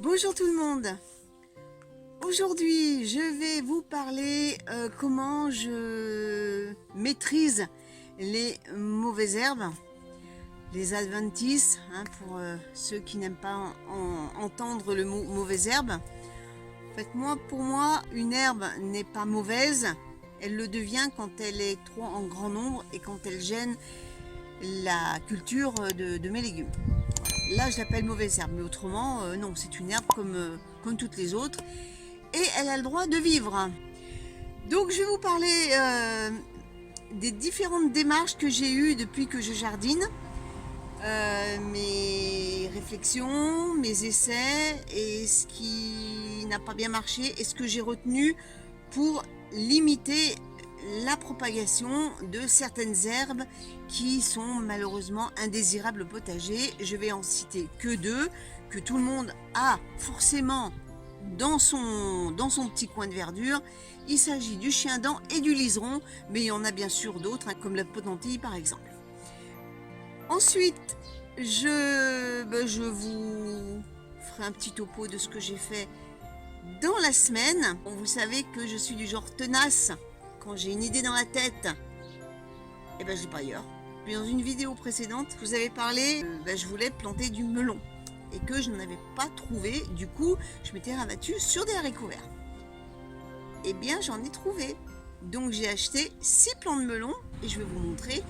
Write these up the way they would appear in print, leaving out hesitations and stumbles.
Bonjour tout le monde. Aujourd'hui, je vais vous parler comment je maîtrise les mauvaises herbes, les adventices, pour ceux qui n'aiment pas entendre le mot mauvaise herbe. En fait, pour moi, une herbe n'est pas mauvaise, elle le devient quand elle est trop en grand nombre et quand elle gêne la culture de mes légumes. Là, je l'appelle mauvaise herbe, mais autrement, non, c'est une herbe comme toutes les autres. Et elle a le droit de vivre. Donc, je vais vous parler des différentes démarches que j'ai eues depuis que je jardine. Mes réflexions, mes essais, et ce qui n'a pas bien marché, et ce que j'ai retenu pour limiter la propagation de certaines herbes qui sont malheureusement indésirables au potager. Je vais en citer que deux, que tout le monde a forcément dans son petit coin de verdure. Il s'agit du chien-dent et du liseron, mais il y en a bien sûr d'autres, comme la potentille par exemple. Ensuite, je vous ferai un petit topo de ce que j'ai fait dans la semaine. Bon, vous savez que je suis du genre tenace. Quand j'ai une idée dans la tête, je ne vais pas ailleurs. Puis dans une vidéo précédente, je vous avais parlé, je voulais planter du melon et que je n'en avais pas trouvé. Du coup, je m'étais rabattue sur des haricots verts. Eh bien, j'en ai trouvé. Donc, j'ai acheté 6 plants de melon et je vais vous montrer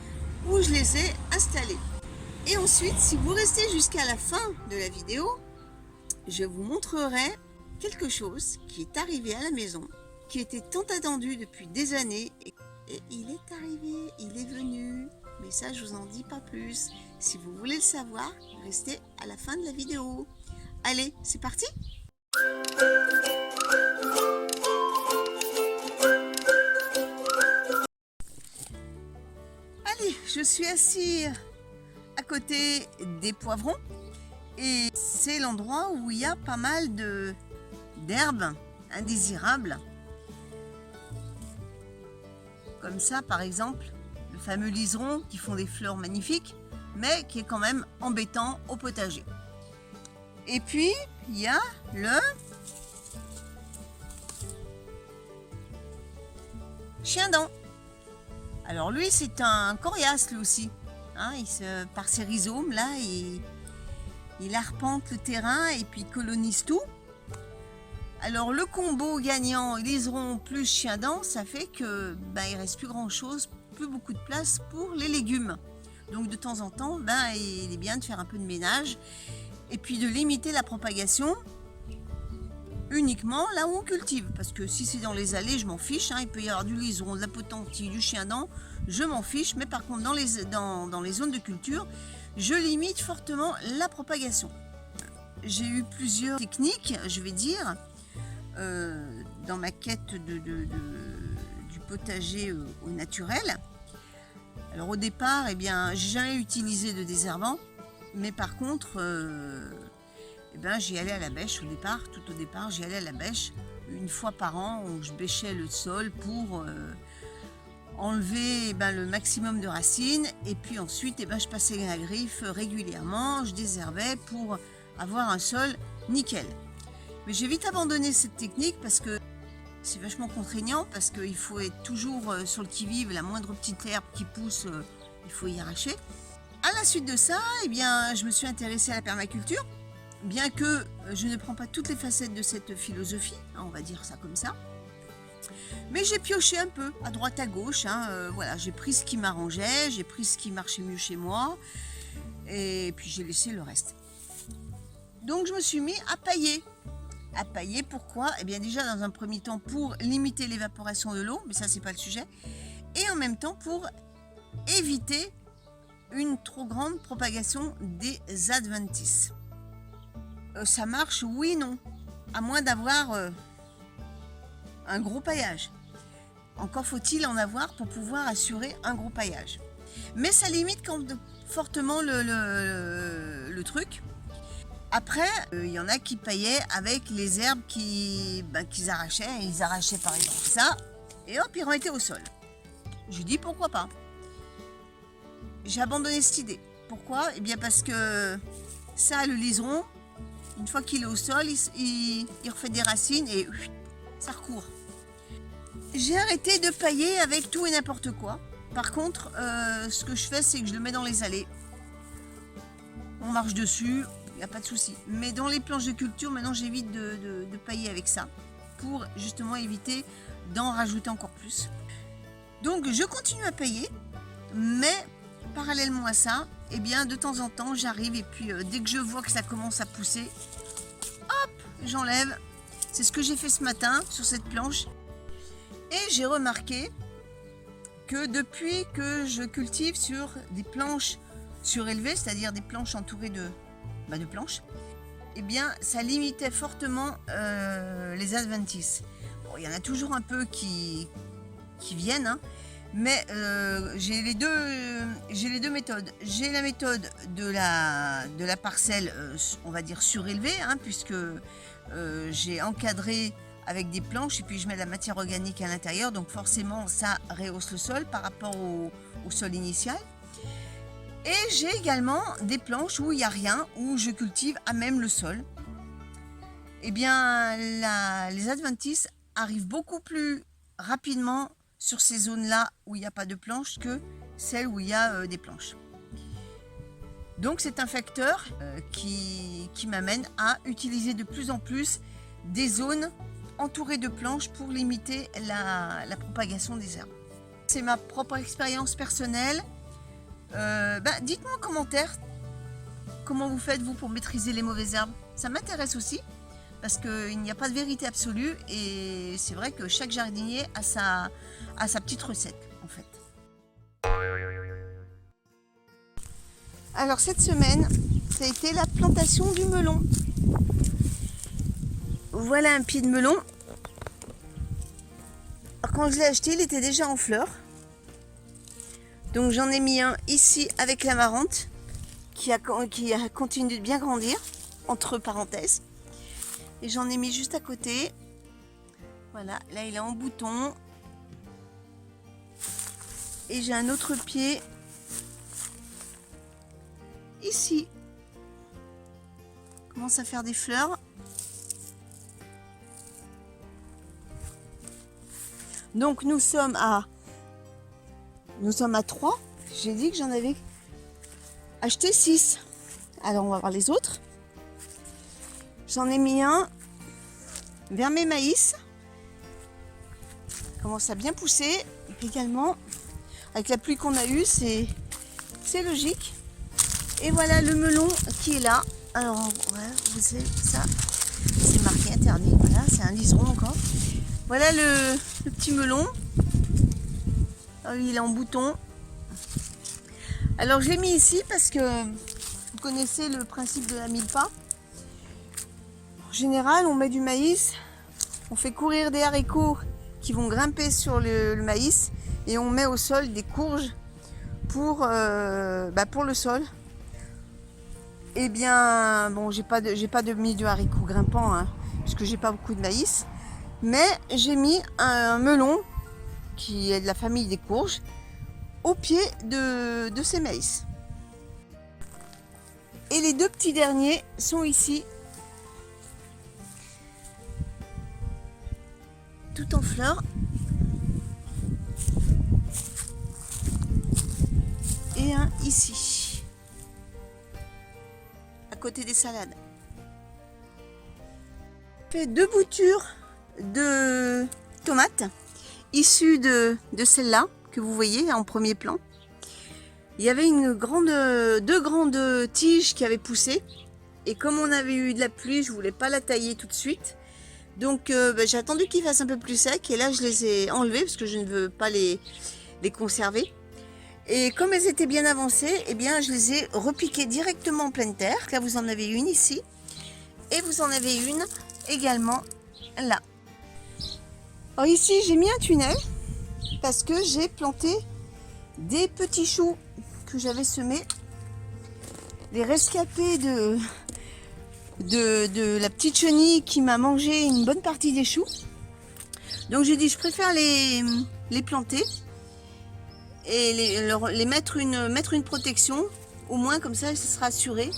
où je les ai installés. Et ensuite, si vous restez jusqu'à la fin de la vidéo, je vous montrerai quelque chose qui est arrivé à la maison, qui était tant attendu depuis des années, et il est arrivé, il est venu, mais ça je vous en dis pas plus. Si vous voulez le savoir, restez à la fin de la vidéo. Allez, c'est parti. Allez, je suis assis à côté des poivrons et c'est l'endroit où il y a pas mal d'herbes indésirables. Comme ça, par exemple, le fameux liseron qui font des fleurs magnifiques, mais qui est quand même embêtant au potager. Et puis, il y a le chien-dent. Alors lui, c'est un coriace lui aussi. Par ses rhizomes, là, il arpente le terrain et puis colonise tout. Alors le combo gagnant liseron plus chien-dent, ça fait que il reste plus grand chose, plus beaucoup de place pour les légumes. Donc de temps en temps, il est bien de faire un peu de ménage et puis de limiter la propagation uniquement là où on cultive. Parce que si c'est dans les allées, je m'en fiche. Il peut y avoir du liseron, de la potentille, du chien-dent, je m'en fiche. Mais par contre, dans les zones de culture, je limite fortement la propagation. J'ai eu plusieurs techniques, je vais dire, dans ma quête du potager au naturel. Alors au départ, j'ai jamais utilisé de désherbant, mais par contre, j'y allais à la bêche au départ. Tout au départ, j'y allais à la bêche une fois par an où je bêchais le sol pour enlever le maximum de racines, et puis ensuite je passais la griffe régulièrement, je désherbais pour avoir un sol nickel. Mais j'ai vite abandonné cette technique parce que c'est vachement contraignant, parce qu'il faut être toujours sur le qui-vive. La moindre petite herbe qui pousse, il faut y arracher. À la suite de ça, je me suis intéressée à la permaculture, bien que je ne prends pas toutes les facettes de cette philosophie, on va dire ça comme ça. Mais j'ai pioché un peu, à droite à gauche, voilà, j'ai pris ce qui m'arrangeait, j'ai pris ce qui marchait mieux chez moi, et puis j'ai laissé le reste. Donc je me suis mis à pailler. À pailler, pourquoi? Déjà dans un premier temps pour limiter l'évaporation de l'eau, mais ça c'est pas le sujet, et en même temps pour éviter une trop grande propagation des adventices. Ça marche, oui, non, à moins d'avoir un gros paillage. Encore faut-il en avoir pour pouvoir assurer un gros paillage. Mais ça limite fortement le truc. Après, il y en a qui paillaient avec les herbes qu'ils arrachaient. Ils arrachaient par exemple ça, et hop, ils remettaient au sol. Je dis pourquoi pas. J'ai abandonné cette idée. Pourquoi? Parce que ça, le liseron, Une fois qu'il est au sol, il refait des racines et ça recourt. J'ai arrêté de pailler avec tout et n'importe quoi. Par contre, ce que je fais, c'est que je le mets dans les allées. On marche dessus, il n'y a pas de souci. Mais dans les planches de culture, maintenant j'évite de pailler avec ça pour justement éviter d'en rajouter encore plus. Donc je continue à pailler, mais parallèlement à ça, eh bien de temps en temps j'arrive et puis dès que je vois que ça commence à pousser, hop, j'enlève. C'est ce que j'ai fait ce matin sur cette planche. Et j'ai remarqué que depuis que je cultive sur des planches surélevées, c'est-à-dire des planches entourées de planches, eh bien ça limitait fortement les adventices. Bon, il y en a toujours un peu qui viennent, hein, mais j'ai les deux méthodes. J'ai la méthode de la parcelle, on va dire surélevée, hein, puisque j'ai encadré avec des planches et puis je mets la matière organique à l'intérieur, donc forcément ça rehausse le sol par rapport au sol initial. Et j'ai également des planches où il n'y a rien, où je cultive à même le sol. Eh bien les adventices arrivent beaucoup plus rapidement sur ces zones-là où il n'y a pas de planches que celles où il y a des planches. Donc c'est un facteur qui m'amène à utiliser de plus en plus des zones entourées de planches pour limiter la propagation des herbes. C'est ma propre expérience personnelle. Dites-moi en commentaire comment vous faites vous pour maîtriser les mauvaises herbes. Ça m'intéresse aussi parce qu'il n'y a pas de vérité absolue et c'est vrai que chaque jardinier a sa petite recette en fait. Alors cette semaine, ça a été la plantation du melon. Voilà un pied de melon. Alors, quand je l'ai acheté, il était déjà en fleurs. Donc j'en ai mis un ici avec l'amarante qui a continué de bien grandir, entre parenthèses. Et j'en ai mis juste à côté. Voilà, là il est en bouton. Et j'ai un autre pied ici. Il commence à faire des fleurs. Donc nous sommes à 3. J'ai dit que j'en avais acheté 6. Alors on va voir les autres. J'en ai mis un vers mes maïs. Il commence à bien pousser. Et puis également, avec la pluie qu'on a eue, c'est logique. Et voilà le melon qui est là. Alors, ouais, vous savez, ça, c'est marqué interdit. Voilà, c'est un liseron encore. Voilà le petit melon. Il est en bouton. Alors je l'ai mis ici parce que vous connaissez le principe de la mille-pas. En général, on met du maïs, on fait courir des haricots qui vont grimper sur le maïs et on met au sol des courges pour le sol. Eh bien, bon, j'ai pas mis de haricots grimpants, hein, puisque j'ai pas beaucoup de maïs. Mais j'ai mis un melon qui est de la famille des courges au pied de ces maïs. Et les deux petits derniers sont ici, tout en fleurs. Et un ici, à côté des salades. J'ai fait 2 boutures de tomates issues de celle-là que vous voyez en premier plan. Il y avait deux grandes tiges qui avaient poussé et comme on avait eu de la pluie, je voulais pas la tailler tout de suite, donc j'ai attendu qu'il fasse un peu plus sec et là je les ai enlevées parce que je ne veux pas les conserver. Et comme elles étaient bien avancées, eh bien je les ai repiquées directement en pleine terre. Là vous en avez une ici et vous en avez une également là. Alors ici j'ai mis un tunnel parce que j'ai planté des petits choux que j'avais semés, les rescapés de la petite chenille qui m'a mangé une bonne partie des choux. Donc j'ai dit je préfère les planter et les mettre une protection, au moins comme ça ce sera assuré.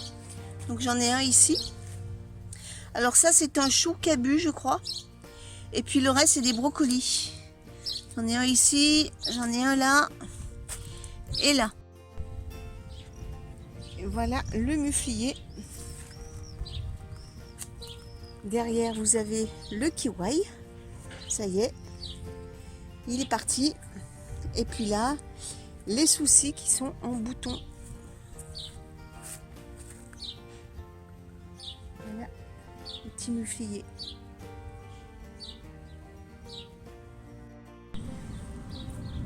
Donc j'en ai un ici. Alors ça, c'est un chou cabu, je crois. Et puis le reste, c'est des brocolis. J'en ai un ici, j'en ai un là et là. Et voilà le muflier. Derrière, vous avez le kiwi. Ça y est, il est parti. Et puis là, les soucis qui sont en bouton. Voilà, le petit muflier.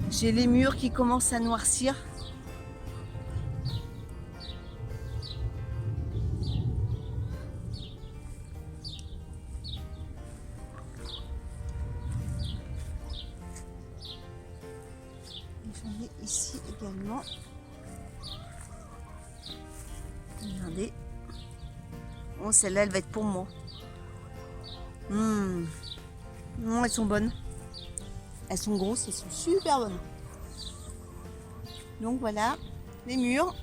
J'ai les murs qui commencent à noircir. J'en ai ici également. Regardez. Oh, celle-là, elle va être pour moi. Non, elles sont bonnes. Elles sont grosses, elles sont super bonnes. Donc voilà, les murs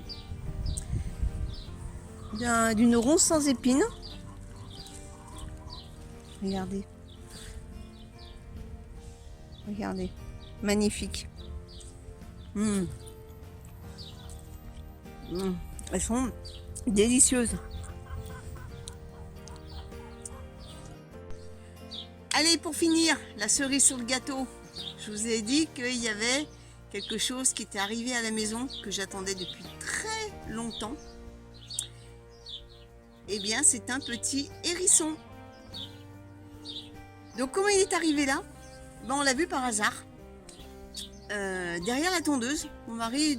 d'une ronce sans épines. Regardez. Regardez. Magnifique. Elles sont délicieuses. Allez, pour finir, la cerise sur le gâteau. Je vous ai dit qu'il y avait quelque chose qui était arrivé à la maison que j'attendais depuis très longtemps. Eh bien, c'est un petit hérisson. Donc, comment il est arrivé là? Ben, on l'a vu par hasard. Derrière la tondeuse, mon mari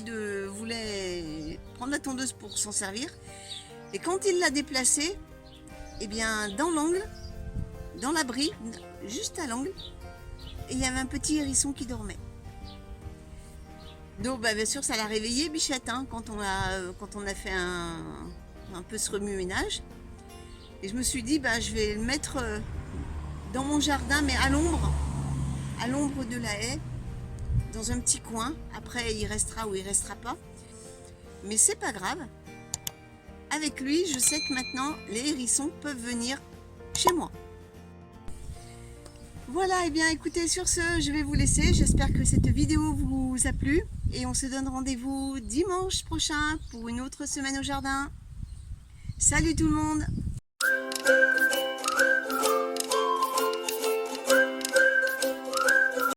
voulait prendre la tondeuse pour s'en servir. Et quand il l'a déplacée, eh bien, dans l'angle, dans l'abri, juste à l'angle, il y avait un petit hérisson qui dormait. Donc bah, bien sûr ça l'a réveillé Bichette hein, quand on a fait un peu ce remue-ménage. Et je me suis dit bah, je vais le mettre dans mon jardin mais à l'ombre de la haie, dans un petit coin. Après il restera ou il restera pas. Mais c'est pas grave. Avec lui je sais que maintenant les hérissons peuvent venir chez moi. Voilà, et bien écoutez, sur ce, je vais vous laisser. J'espère que cette vidéo vous a plu. Et on se donne rendez-vous dimanche prochain pour une autre semaine au jardin. Salut tout le monde!